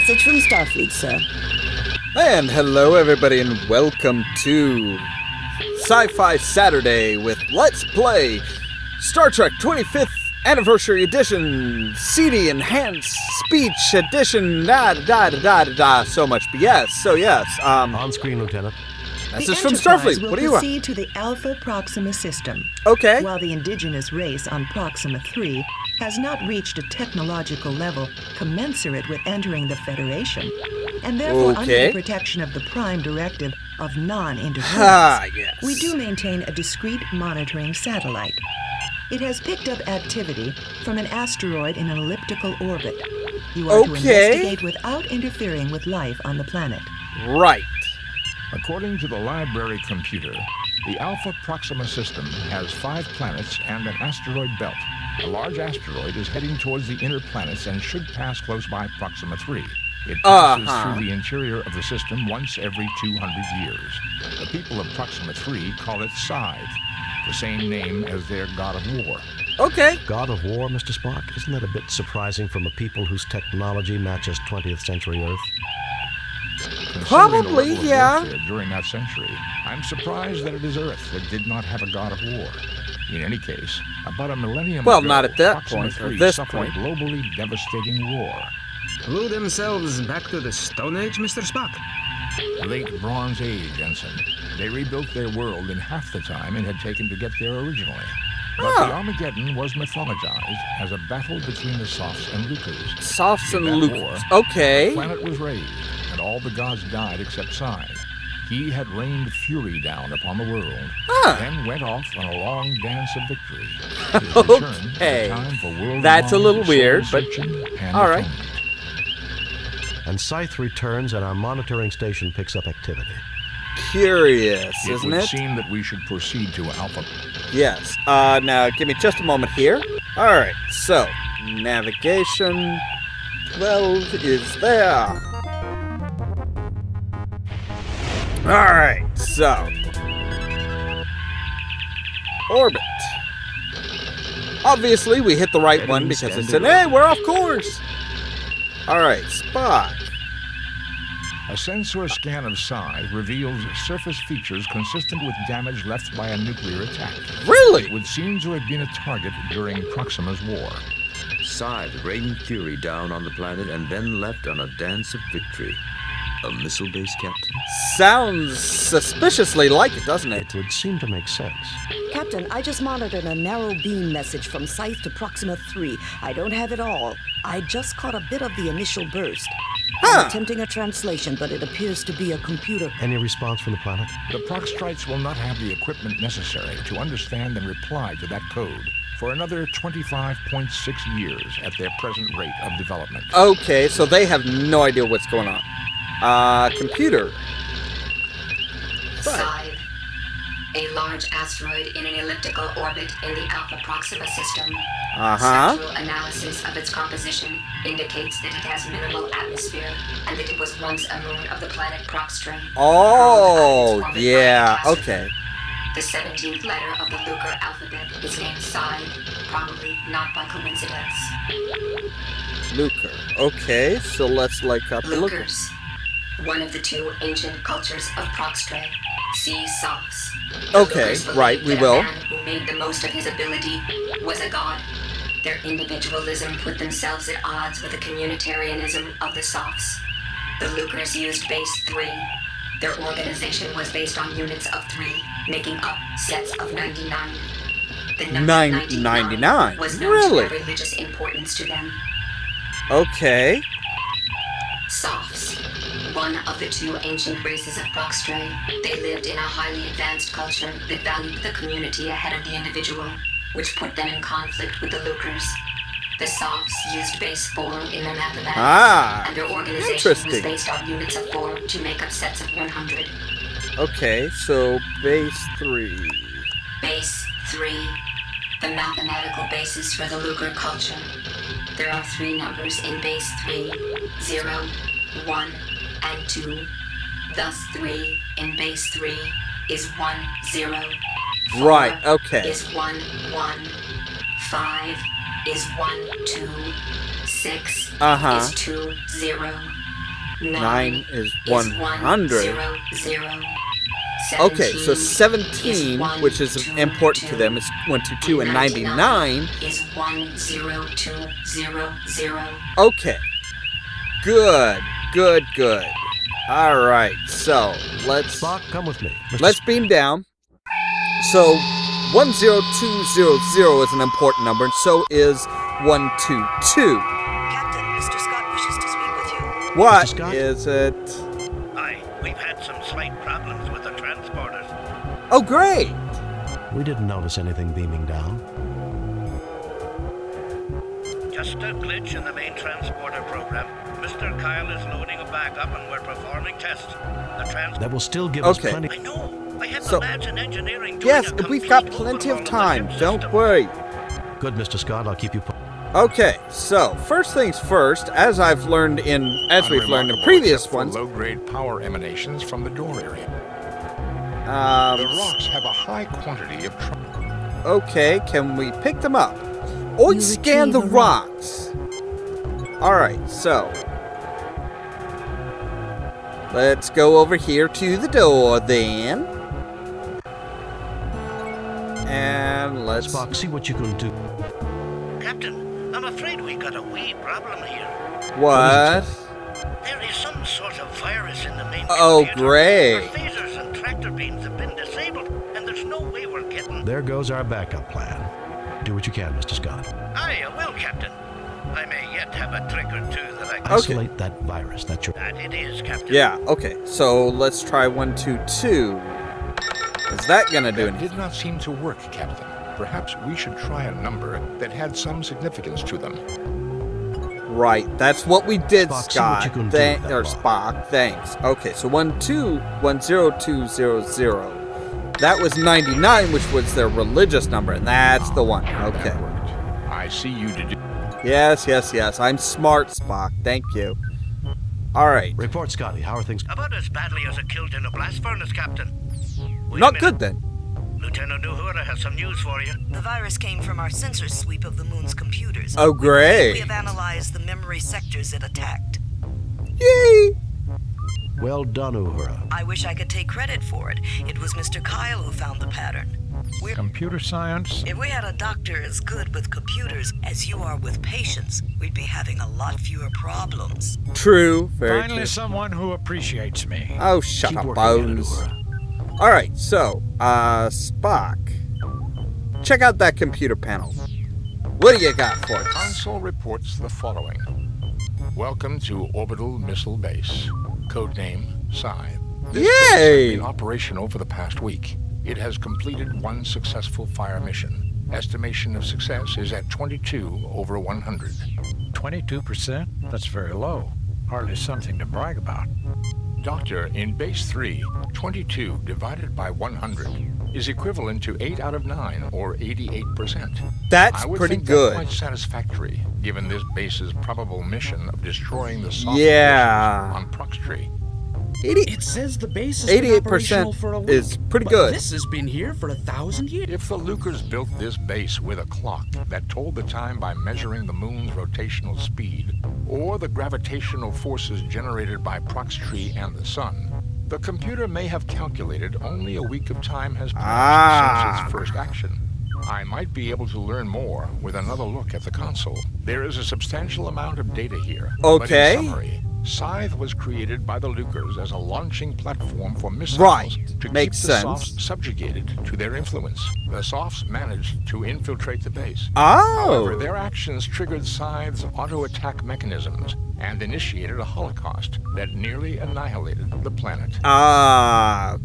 message from Starfleet, sir. And hello, everybody, and welcome to Sci-Fi Saturday with Let's Play Star Trek 25th Anniversary Edition, CD Enhanced Speech Edition, so much BS. So yes, On screen, Lieutenant. Message from Starfleet. What do you want? Proceed to the Alpha Proxima system. Okay. While the indigenous race on Proxima 3 has not reached a technological level commensurate with entering the Federation, and therefore under the protection of the Prime Directive of non-interference, yes. we do maintain a discrete monitoring satellite. It has picked up activity from an asteroid in an elliptical orbit. You are to investigate without interfering with life on the planet. Right. According to the library computer, the Alpha Proxima system has 5 planets and an asteroid belt. A large asteroid is heading towards the inner planets and should pass close by Proxima 3. It passes through the interior of the system once every 200 years. The people of Proxima 3 call it Scythe, the same name as their god of war. Okay. God of War, Mr. Spock? Isn't that a bit surprising from a people whose technology matches 20th century Earth? Probably, yeah. During that century, I'm surprised that it is Earth that did not have a god of war. In any case, about a millennium ago, not at that Proxima point, or 3 this suffered point. a globally devastating war. Blew themselves back to the Stone Age, Mr. Spock? Late Bronze Age, Ensign. They rebuilt their world in half the time it had taken to get there originally. But the Armageddon was mythologized as a battle between the Sophs and Lucas. Sophs and In that Lucas. war, Okay. The planet was raised, and all the gods died except Scythe. He had rained fury down upon the world, then went off on a long dance of victory. His return was a time for world-long That's a little weird, but soul-searching and all right. atonement. And Scythe returns and our monitoring station picks up activity. Curious, It isn't would it? seem that we should proceed to Alpha. Yes. Now, give me just a moment here. All right. So, navigation 12 is there. All right. So, orbit. Obviously, we hit the right one because it said, "Hey, we're off course." All right, Spock. A sensor scan of Scythe reveals surface features consistent with damage left by a nuclear attack. Really? It would seem to have been a target during Proxima's war. Scythe rained fury down on the planet and then left on a dance of victory. A missile base, Captain? Sounds suspiciously like it, doesn't it? It would seem to make sense. Captain, I just monitored a narrow beam message from Scythe to Proxima 3. I don't have it all. I just caught a bit of the initial burst. I'm attempting a translation, but it appears to be a computer. Any response from the planet? The Proxtrites will not have the equipment necessary to understand and reply to that code for another 25.6 years at their present rate of development. Okay, so they have no idea what's going on. Computer. Scythe, a large asteroid in an elliptical orbit in the Alpha Proxima system. Structural analysis of its composition indicates that it has minimal atmosphere and that it was once a moon of the planet Proxtra. Oh, yeah, okay. The 17th letter of the Lucre alphabet is named Scythe, probably not by coincidence. Lucre. Okay, so let's look up the Lucre. Lucres, one of the 2 ancient cultures of Proxtra. See Sophs. Okay, right, we will. A man who made the most of his ability was a god. Their individualism put themselves at odds with the communitarianism of the Sophs. The Lucres used base 3. Their organization was based on units of 3, making up sets of 99. The number 99 was known to have religious importance to them. Okay. Sophs, one of the 2 ancient races of Proxtra. They lived in a highly advanced culture that valued the community ahead of the individual, which put them in conflict with the Lucres. The Sophs used base 4 in their mathematics, and their organization was based on units of 4 to make up sets of 100. Okay, so base 3. Base 3, the mathematical basis for the Lucre culture. There are 3 numbers in base 3, 0, 1, and 2. Thus 3 in base 3 is 1, 0. 4 right, okay. Is 1, 1. 5 is 1, 2. 6 is 2, 0. 9 is 100. 100. Okay, so 17, which is important to them, is 122, and 99 is 10200. Okay. Good. Alright, so let's Spock, come with me. let's beam down. So 10200 is an important number, and so is 122. Captain, Mr. Scott wishes to speak with you. What Scott? is it? Aye, we've had some slight problems with the transporters. Oh, great! We didn't notice anything beaming down. Just a glitch in the main transporter program. Mr. Kyle is loading a backup and we're performing tests. That will still give us Okay. plenty. I know. I had So- the lads in engineering doing Yes, a we've got complete plenty of overhaul time. the ship Don't system. worry. Good, Mr. Scott. I'll keep you. Okay, so first things first, as we've learned in Unremarkable previous except for ones, low-grade power emanations from the door area. The rocks have a high quantity of okay, can we pick them up? Or You scan the retrieve a rock. rocks. Alright, so let's go over here to the door then. And let's Spock, see what you can do. Captain, I'm afraid we got a wee problem here. what? There is some sort of virus in the main Oh, computer. great. Our phasers and tractor beams have been disabled, and there's no way we're getting... There goes our backup plan. Do what you can, Mr. Scott. Aye, I will, Captain. I may yet have a trick or two that I can... Isolate that virus. That's your. That it is, Captain. Yeah, okay, so let's try 122. Is that gonna do That anything? did not seem to work, Captain. Perhaps we should try a number that had some significance to them. Right, that's what we did, Spock, see what Scott. you can do with that Or ball. Spock, thanks. Okay, so 10200. That was 99, which was their religious number, and that's the one. Okay. That worked. I see you did. Yes. I'm smart, Spock. Thank you. All right. Report, Scotty. How are things? About as badly as a killed in a blast furnace, Captain. Wait a Not minute. good then. Lieutenant Uhura has some news for you. The virus came from our sensor sweep of the moon's computers. Oh, We great. have analyzed the memory sectors it attacked. Yay! Well done, Uhura. I wish I could take credit for it. It was Mr. Kyle who found the pattern. Computer science? If we had a doctor as good with computers as you are with patients, we'd be having a lot fewer problems. True. Very Finally, true. someone who appreciates me. Oh, shut Keep up, working at it, Bones. Uhura. All right, so, Spock. Check out that computer panel. What do you got for us? Console reports the following. Welcome to Orbital Missile Base. Codename Scythe. This base has Yay! been operational for the past week. It has completed one successful fire mission. Estimation of success is at 22 over 100. 22%? That's very low. Hardly something to brag about. Doctor, in Base 3, 22 divided by 100 is equivalent to 8 out of 9, or 88%. That's I would pretty think good. That's quite satisfactory, given this base's probable mission of destroying the soft Yeah. conditions on Proxtree. It says the base has been operational for a 88% week, is pretty but good. this has been here for 1,000 years. If the Lucres built this base with a clock that told the time by measuring the moon's rotational speed, or the gravitational forces generated by Proxtree and the sun, the computer may have calculated only a week of time has passed since its first action. I might be able to learn more with another look at the console. There is a substantial amount of data here. Okay. But in summary, Scythe was created by the Lucres as a launching platform for missiles Right. to Makes keep the sense. Softs subjugated to their influence. The Softs managed to infiltrate the base. Oh. However, their actions triggered Scythe's auto-attack mechanisms and initiated a holocaust that nearly annihilated the planet.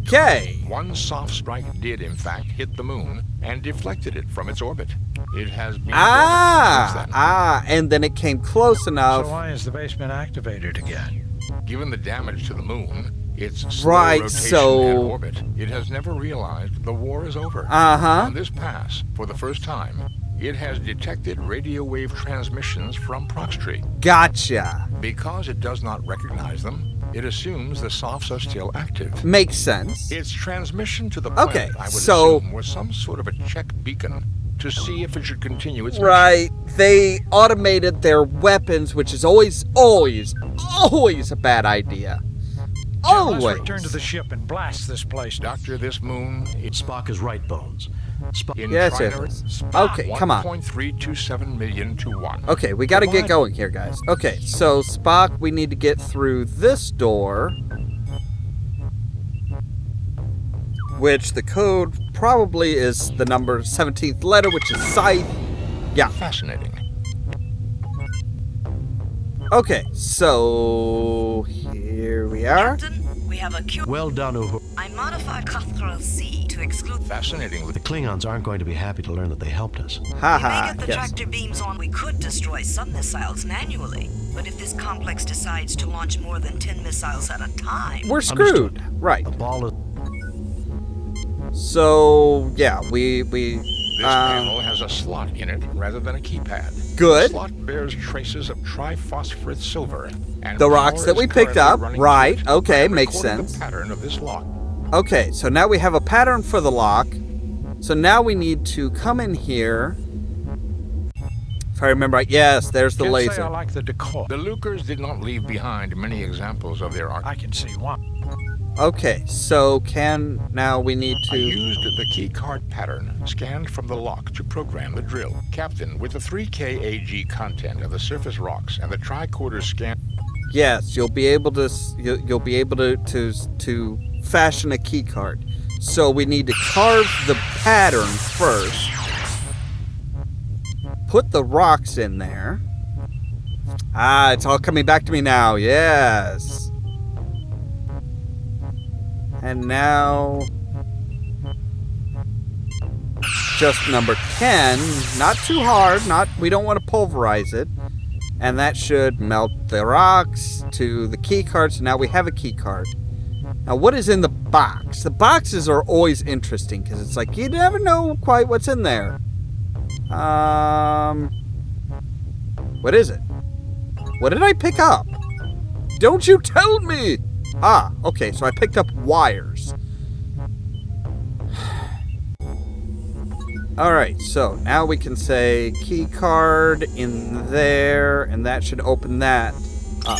Okay. One soft strike did, in fact, hit the moon and deflected it from its orbit. It has been dormant since then. And then it came close enough. So why has the base been activated again? Given the damage to the moon, its slow Right, rotation so- and orbit, it has never realized the war is over. Uh-huh. On this pass, for the first time, it has detected radio wave transmissions from Proxtree. Gotcha. Because it does not recognize them, it assumes the Softs are still active. Makes sense. Its transmission to the planet, Okay, I would so- assume, was some sort of a check beacon to see if it should continue its Right. They automated their weapons, which is always a bad idea. Always. Let's return to the ship and blast this place. Doctor, this moon... Spock is right, Bones. Yes, it is. Okay, come on. 1.327 million to 1. Okay, we gotta get going here, guys. Okay, so Spock, we need to get through this door, which the code probably is the number 17th letter, which is Scythe. Yeah. Fascinating. Okay, so here we are. Captain, we have a Q. Well done, Uhura. I modified Cutthroat C to exclude. Fascinating. The Klingons aren't going to be happy to learn that they helped us. Haha, Get the yes. tractor beams on. We could destroy some missiles manually, but if this complex decides to launch more than 10 missiles at a time, We're screwed. Understood. Right. The ball is... So, yeah, we This panel has a slot in it rather than a keypad. Good. The slot bears traces of triphosphorus silver. And The rocks power that is we picked currently up, running right, through it. okay, I have makes recorded sense. The pattern of this lock. Okay, so now we have a pattern for the lock. So now we need to come in here. If I remember right, yes, there's the Can't say laser. I like the decor. The Lucas did not leave behind many examples of their art. I can see one. Okay, so now we need I to... used the key card pattern scanned from the lock to program the drill. Captain, with the 3K AG content of the surface rocks and the tricorder scan... Yes, you'll be able to fashion a key card. So we need to carve the pattern first. Put the rocks in there. Ah, it's all coming back to me now. Yes. And now just number 10. Not too hard. We don't want to pulverize it. And that should melt the rocks to the key card. So now we have a key card. Now, what is in the box? The boxes are always interesting because it's like you never know quite what's in there. What is it? What did I pick up? Don't you tell me! Ah, okay, so I picked up wires. Alright, so now we can say key card in there, and that should open that up.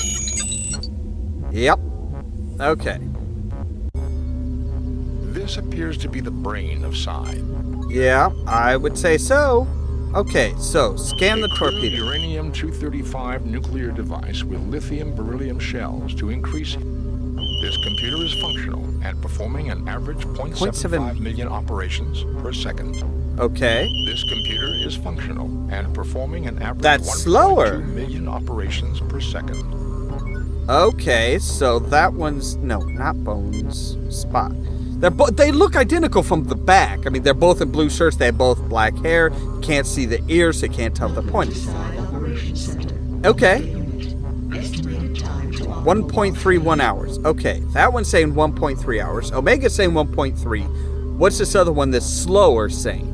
Yep. Okay. This appears to be the brain of Psi. Yeah, I would say so. Okay, so scan the torpedo. Uranium-235 nuclear device with lithium beryllium shells to increase. This computer is functional and performing an average 0.75 million operations per second. Okay. This computer is functional and performing an average 1.2 million operations per second. Okay, so that one's not Bones. Spot. They look identical from the back. I mean, they're both in blue shirts. They have both black hair. Can't see the ears, so you can't tell the point. Okay. 1.31 hours. Okay, that one's saying 1.3 hours. Omega's saying 1.3. What's this other one that's slower saying?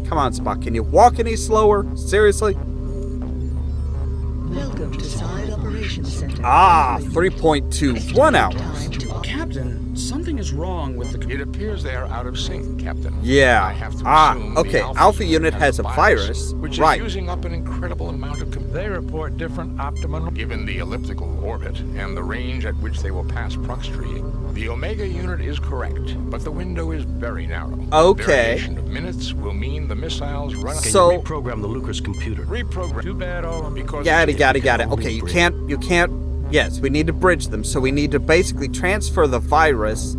Come on, Spock. Can you walk any slower? Seriously? Welcome to Side Operations Center. 3.21 hours. Captain, something is wrong with the... It appears they are out of sync, Captain. Yeah. I have to assume okay. the Alpha unit has a virus. Which right. is using up an incredible amount of... They report different optimum... Given the elliptical orbit and the range at which they will pass Prox tree, the Omega unit is correct, but the window is very narrow. Okay. Variation of minutes will mean the missiles run... Can So... you reprogram the Lucas computer? Reprogram. Too bad, Ollamh. Because... Got it. Okay, you can't... Yes, we need to bridge them, so we need to basically transfer the virus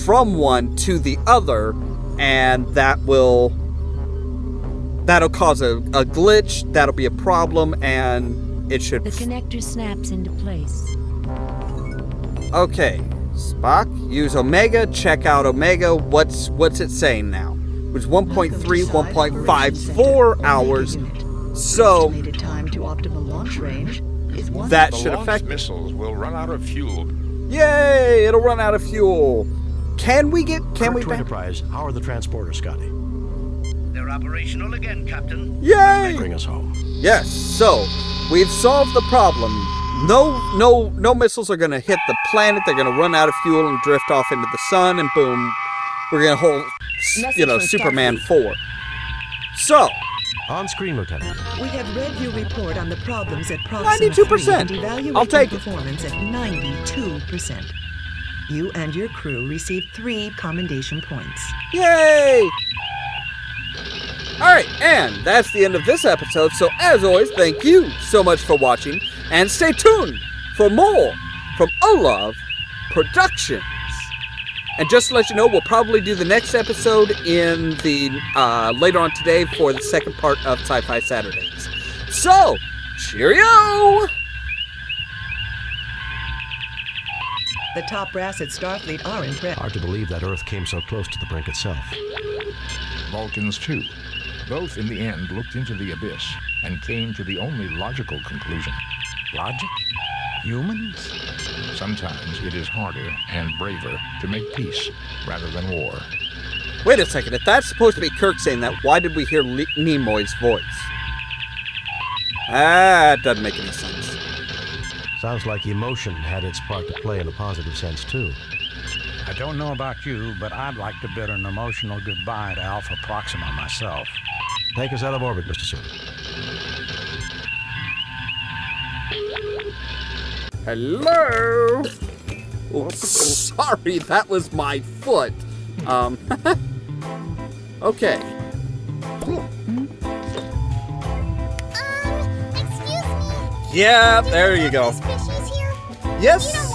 from one to the other, and that'll cause a glitch, that'll be a problem, and it should... The connector snaps into place. Okay, Spock, use Omega, check out Omega, what's it saying now? It was 1.3, 1.54 hours, so... Estimated time to optimal launch range is that the should affect... missiles will run out of fuel. Yay! It'll run out of fuel. Can we... Enterprise, how are the transporters, Scotty? They're operational again, Captain. Yay! Bring us home. Yes, so we've solved the problem. No missiles are going to hit the planet. They're going to run out of fuel and drift off into the sun, and boom, we're going to hold, Message from Superman Starfleet. 4. So, on screen, Lieutenant. We have read your report on the problems at Proxima 92%. and evaluate I'll take your performance at 92%. You and your crew received 3 commendation points. Yay! Alright, and that's the end of this episode, so as always, thank you so much for watching, and stay tuned for more from Ollamh Productions. And just to let you know, we'll probably do the next episode in the later on today for the second part of Sci-Fi Saturdays. So, cheerio! The top brass at Starfleet are impressed. Hard to believe that Earth came so close to the brink itself. Vulcans, too. Both, in the end, looked into the abyss and came to the only logical conclusion. Logic? Humans? Sometimes it is harder and braver to make peace rather than war. Wait a second, if that's supposed to be Kirk saying that, why did we hear Nimoy's voice? That doesn't make any sense. Sounds like emotion had its part to play in a positive sense, too. I don't know about you, but I'd like to bid an emotional goodbye to Alpha Proxima myself. Take us out of orbit, Mr. Seward. Hello? Oops, sorry, that was my foot. Okay. Excuse me. Yeah, there you go. Fishies here? Yes. You don't